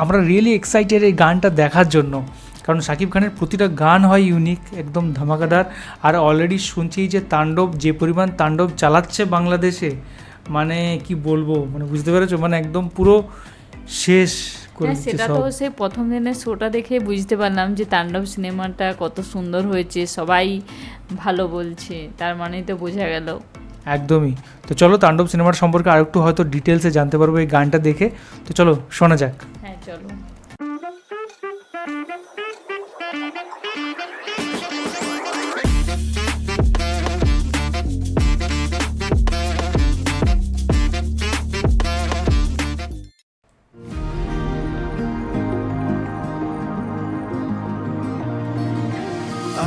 আমরা really excited এই গানটা দেখার জন্য, কারণ শাকিব খানের প্রতিটা গান হয় ইউনিক, একদম ধামাকাদার। আর অলরেডি শুনছি যে তাণ্ডব যে পরিমাণ তাণ্ডব চালাচ্ছে বাংলাদেশে, মানে কি বলবো, মানে বুঝতে পেরেছো, মানে একদম পুরো শেষ করে হ্যাঁ, দিচ্ছে সেটা সব। তো সেই প্রথম দিনের শোটা দেখে বুঝতে পারলাম যে তাণ্ডব সিনেমাটা কত সুন্দর হয়েছে, সবাই ভালো বলছে, তার মানেই তো বোঝা গেল। একদমই। তো চলো তাণ্ডব সিনেমার সম্পর্কে আরেকটু হয়তো ডিটেলসে জানতে পারবো এই গানটা দেখে। তো চলো শোনা যাক। হ্যাঁ চলো।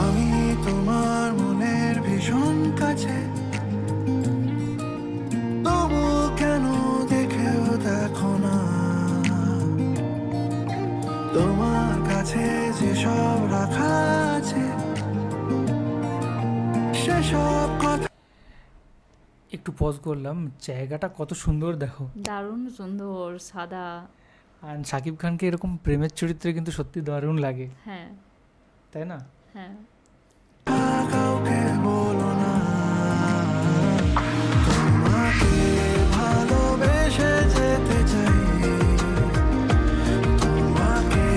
আমি তোমার মনের ভীষণ কাছে, তবু কেন দেখেও দেখো না তোমার কাছে যেসব রাখা আছে সেসব কথা। একটু পজ করলাম, জায়গাটা কত সুন্দর দেখো। দারুণ সুন্দর, সাদা। আর শাকিব খানকে এরকম প্রেমের চরিত্রে কিন্তু সত্যি দারুণ লাগে, হ্যাঁ তাই না? হ্যাঁ। কাউকে বলো না তোমাকে ভালোবেসে যেতে চাই, তোমাকে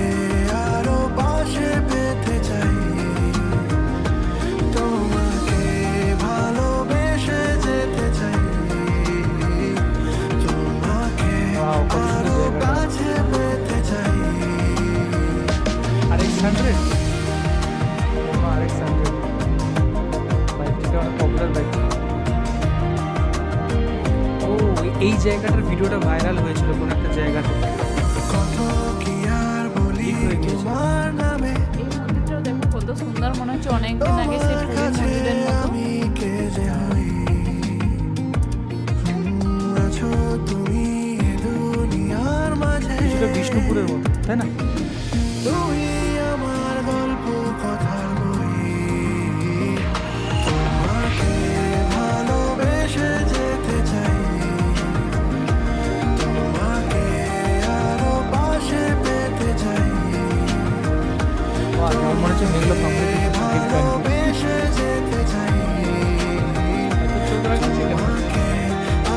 আরো পাশে পেতে চাই, তোমাকে ভালোবেসে যেতে চাই, তোমাকে Wow, কত সুন্দর আরো জায়গাটা। কাছে পেতে চাই। RX 100, RX 100 বাইকটা অনেক পপুলার বাইক। ও, এই জায়গাটার ভিডিওটা ভাইরাল হয়েছিল কোন একটা জায়গাতে। কত কি আর বলি ঠিক হয়ে গিয়েছে। তোমার নামে, এই মন্দিরটাও দেখো কত সুন্দর, মনে হচ্ছে অনেকদিন আগে সেই পুরীর মন্দিরের মতো। আমি কে যে হই, আছো তুমি এ দুনিয়ার মাঝে, কিছুটা বিষ্ণুপুরের মতো, তাই না? তুমি আমার গল্প কথার বই, তোমাকে ভালোবেসে যেতে চাই, তোমাকে আরো পাশে পেতে চাই, আমার মনে হচ্ছে মেঘলা সামনে থেকে শাকিব খানকে ভালোবেসে যেতে চাই, এত চোখ রাখছে কেন? তোমাকে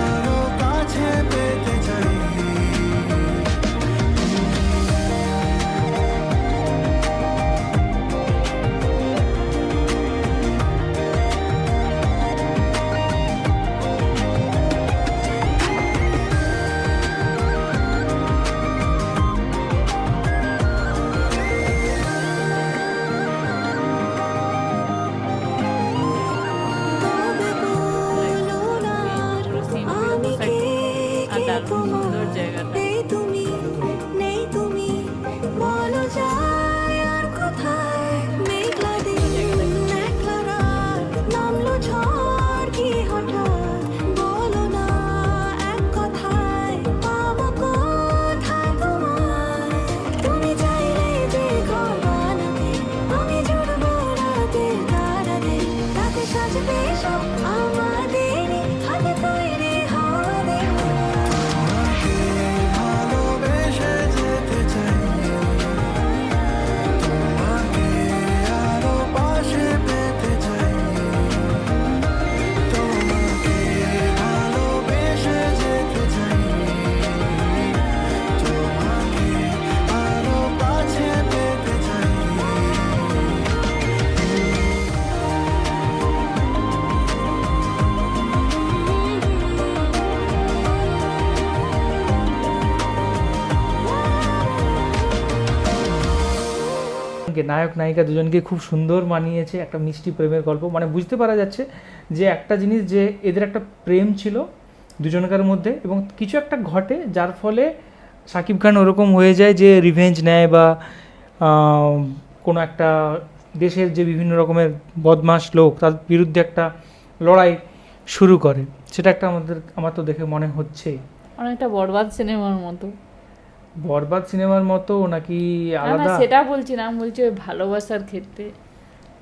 আরো কাছে পেতে চাই। পুরো সিনগুলো তো আর দারুণ সুন্দর জায়গাটা। নেই তুমি, নেই তুমি, বলো যায় আর কোথায়, মেঘলা দিন একলা রাত, নামলো ঝড় কি হঠাৎ, বলো না এক কথায়, পাবো কোথায় তোমায়, তুমি চাইলে যে ঘর বানাবে, আমি জুড়বো রাতের তারাতে, রাতে সাজবে সব আমাদেরই হাতে তৈরি হওয়া দেহ। তোমাকে ভালোবেসে যেতে চাই, তোমাকে আরো পাশে পেতে চাই, তোমাকে ভালোবেসে যেতে চাই, তোমাকে আরো কাছে পেতে চাই। নায়ক নায়িকা দুজনকে খুব সুন্দর মানিয়েছে, একটা মিষ্টি প্রেমের গল্প, মানে বুঝতে পারা যাচ্ছে যে একটা জিনিস, যে এদের একটা প্রেম ছিল দুজনকার মধ্যে, এবং কিছু একটা ঘটে যার ফলে শাকিব খান ওরকম হয়ে যায় যে রিভেঞ্জ নেয়, বা কোনো একটা দেশের যে বিভিন্ন রকমের বদমাশ লোক তার বিরুদ্ধে একটা লড়াই শুরু করে। সেটা একটা আমার তো দেখে মনে হচ্ছে অনেকটা বরবাদ সিনেমার মতো। বরবাদ সিনেমার মতো নাকি না না, আলাদা? সেটা বলছি না, আমি বলছি ওই ভালোবাসার ক্ষেত্রে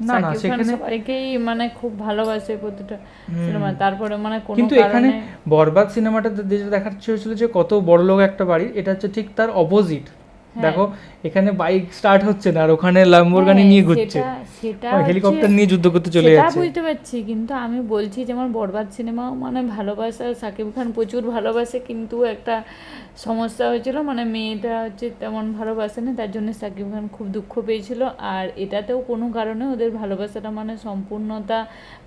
না না, শাকিব খান সেখানে সবাইকেই মানে খুব ভালোবাসে প্রতিটা সিনেমা, তারপরে মানে কোনো কিন্তু এখানে কারণে বরবাদ সিনেমাটা যেটা দেখাচ্ছে হয়েছিল যে কত বড় লোক একটা বাড়ি, এটা হচ্ছে ঠিক তার অপোজিট। হ্যাঁ। দেখো এখানে বাইক স্টার্ট হচ্ছে না আর ওখানে ল্যাম্বরগানি নিয়ে ঘুরছে, সেটা হেলিকপ্টার হচ্ছে- নিয়ে যুদ্ধ করতে চলে সেটা যাচ্ছে। বুঝতে পারছি, কিন্তু আমি বলছি যেমন বরবাদ সিনেমা মানে ভালোবাসা, শাকিব খান প্রচুর ভালোবাসে, কিন্তু একটা সমস্যা হয়েছিল, মানে মেয়েটা হচ্ছে তেমন ভালোবাসে না, তার জন্য শাকিব খান খুব দুঃখ পেয়েছিল। আর এটাতেও কোনো কারণে ওদের ভালোবাসাটা মানে সম্পূর্ণতা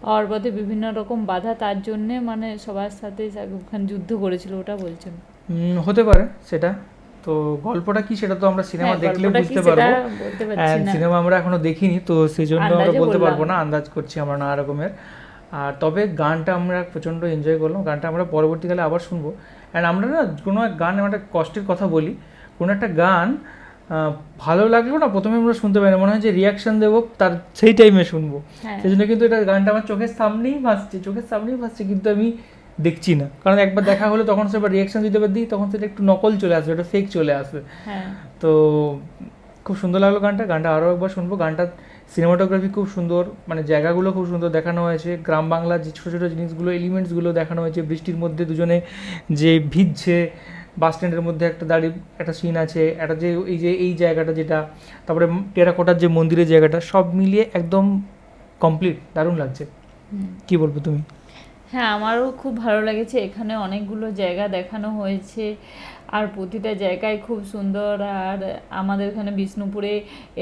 পাওয়ার পথে বিভিন্ন রকম বাধা, তার জন্যে মানে সবার সাথে শাকিব খান যুদ্ধ করেছিল, ওটা বলছেন। হতে পারে সেটা। তো গল্পটা কি সেটা তো আমরা সিনেমা হ্যাঁ, দেখলে গল্পটা কি বুঝতে সেটা পারবো, বলতে পারছি না। সিনেমা আমরা এখনো দেখিনি তো সেই জন্য আমরা আন্দাজে বলতে পারবো বললাম। না, আন্দাজ করছি আমরা নানা রকমের। আর তবে গানটা আমরা প্রচণ্ড এনজয় করলাম, গানটা আমরা পরবর্তীকালে আবার শুনবো। অ্যান্ড আমরা না কোনো এক গান, একটা কষ্টের কথা বলি, কোনো একটা গান ভালো লাগলো না প্রথমে আমরা শুনতে পাই না, মনে হয় যে রিয়াকশন দেবো তার সেই টাইমে শুনবো, হ্যাঁ। সেই জন্য কিন্তু এটা গানটা আমার চোখের সামনেই ভাসছে কিন্তু আমি দেখছি না, কারণ একবার দেখা হলে তখন সেবার রিয়াকশন দিতে দিই, তখন সেটা একটু নকল চলে আসবে, এটা ফেক চলে আসবে। হ্যাঁ। তো খুব সুন্দর লাগলো গানটা আরও একবার শুনবো। গানটা সিনেমাটোগ্রাফি খুব সুন্দর, মানে জায়গাগুলো খুব সুন্দর দেখানো হয়েছে, গ্রাম বাংলার যে ছোটো ছোটো জিনিসগুলো, এলিমেন্টসগুলো দেখানো হয়েছে, বৃষ্টির মধ্যে দুজনে যে ভিজছে, বাস স্ট্যান্ডের মধ্যে একটা দাঁড়িয়ে একটা সিন আছে, একটা যে এই জায়গাটা যেটা, তারপরে টেরাকোটার যে মন্দিরের জায়গাটা, সব মিলিয়ে একদম কমপ্লিট, দারুণ লাগছে। কি বলবো তুমি? হ্যাঁ, আমারও খুব ভালো লেগেছে, এখানে অনেকগুলো জায়গা দেখানো হয়েছে আর প্রতিটা জায়গায় খুব সুন্দর। আর আমাদের এখানে বিষ্ণুপুরে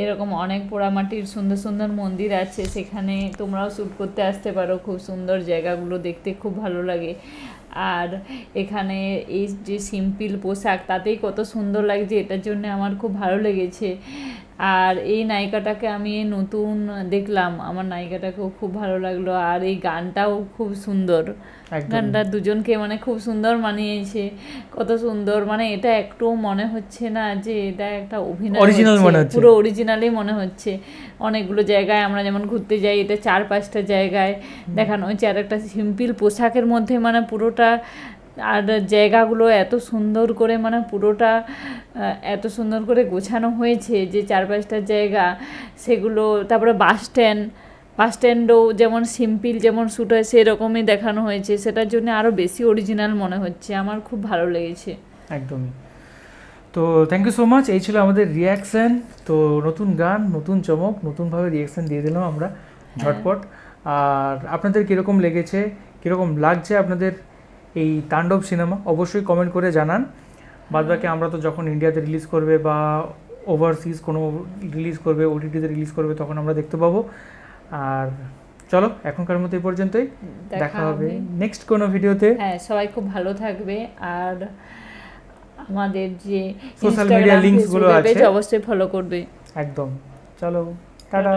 এরকম অনেক পোড়ামাটির সুন্দর সুন্দর মন্দির আছে, সেখানে তোমরাও শ্যুট করতে আসতে পারো, খুব সুন্দর জায়গাগুলো দেখতে খুব ভালো লাগে। আর এখানে এই যে সিম্পল পোশাক তাতেই কত সুন্দর লাগছে, এটার জন্য আমার খুব ভালো লেগেছে। আর এই নায়িকাটাকে আমি নতুন দেখলাম, আমার নায়িকাটাকেও খুব ভালো লাগলো। আর এই গানটাও খুব সুন্দর, একদম। গানটা দুজনকে মানে খুব সুন্দর মানিয়েছে, কত সুন্দর, মানে এটা একটু মনে হচ্ছে না যে এটা একটা অভিনয় Original হচ্ছে, মনে হচ্ছে। পুরো অরিজিনালই মনে হচ্ছে। অনেকগুলো জায়গায় আমরা যেমন ঘুরতে যাই, এটা 4-5টা জায়গায় দেখানো হয়েছে, আর একটা সিম্পল পোশাকের মধ্যে মানে পুরোটা, আর জায়গাগুলো এত সুন্দর করে মানে পুরোটা এত সুন্দর করে গোছানো হয়েছে যে 4-5টা জায়গা সেগুলো। তারপরে বাস স্ট্যান্ডও যেমন সিম্পল যেমন শ্যুট হয় সেরকমই দেখানো হয়েছে, সেটার জন্য আরও বেশি অরিজিনাল মনে হচ্ছে, আমার খুব ভালো লেগেছে। একদমই। তো থ্যাংক ইউ সো মাচ, এই ছিল আমাদের রিয়াকশান। তো নতুন গান, নতুন চমক, নতুনভাবে রিয়াকশান দিয়ে দিলাম আমরা ঝটপট। আর আপনাদের কীরকম লেগেছে, কীরকম লাগছে আপনাদের এই তাণ্ডব সিনেমা, অবশ্যই কমেন্ট করে জানান। বাদবাকি আমরা তো যখন ইন্ডিয়াতে রিলিজ করবে বা ওভারসিজ কোনো রিলিজ করবে, ওটিটিতে রিলিজ করবে, তখন আমরা দেখতে পাবো। আর চলো এখনকার মতো এই পর্যন্তই, দেখা হবে নেক্সট কোনো ভিডিওতে। হ্যাঁ, সবাই খুব ভালো থাকবে। আর আমাদের যে সোশ্যাল মিডিয়া লিঙ্কসগুলো আছে অবশ্যই ফলো করবে। একদম। চলো টাটা।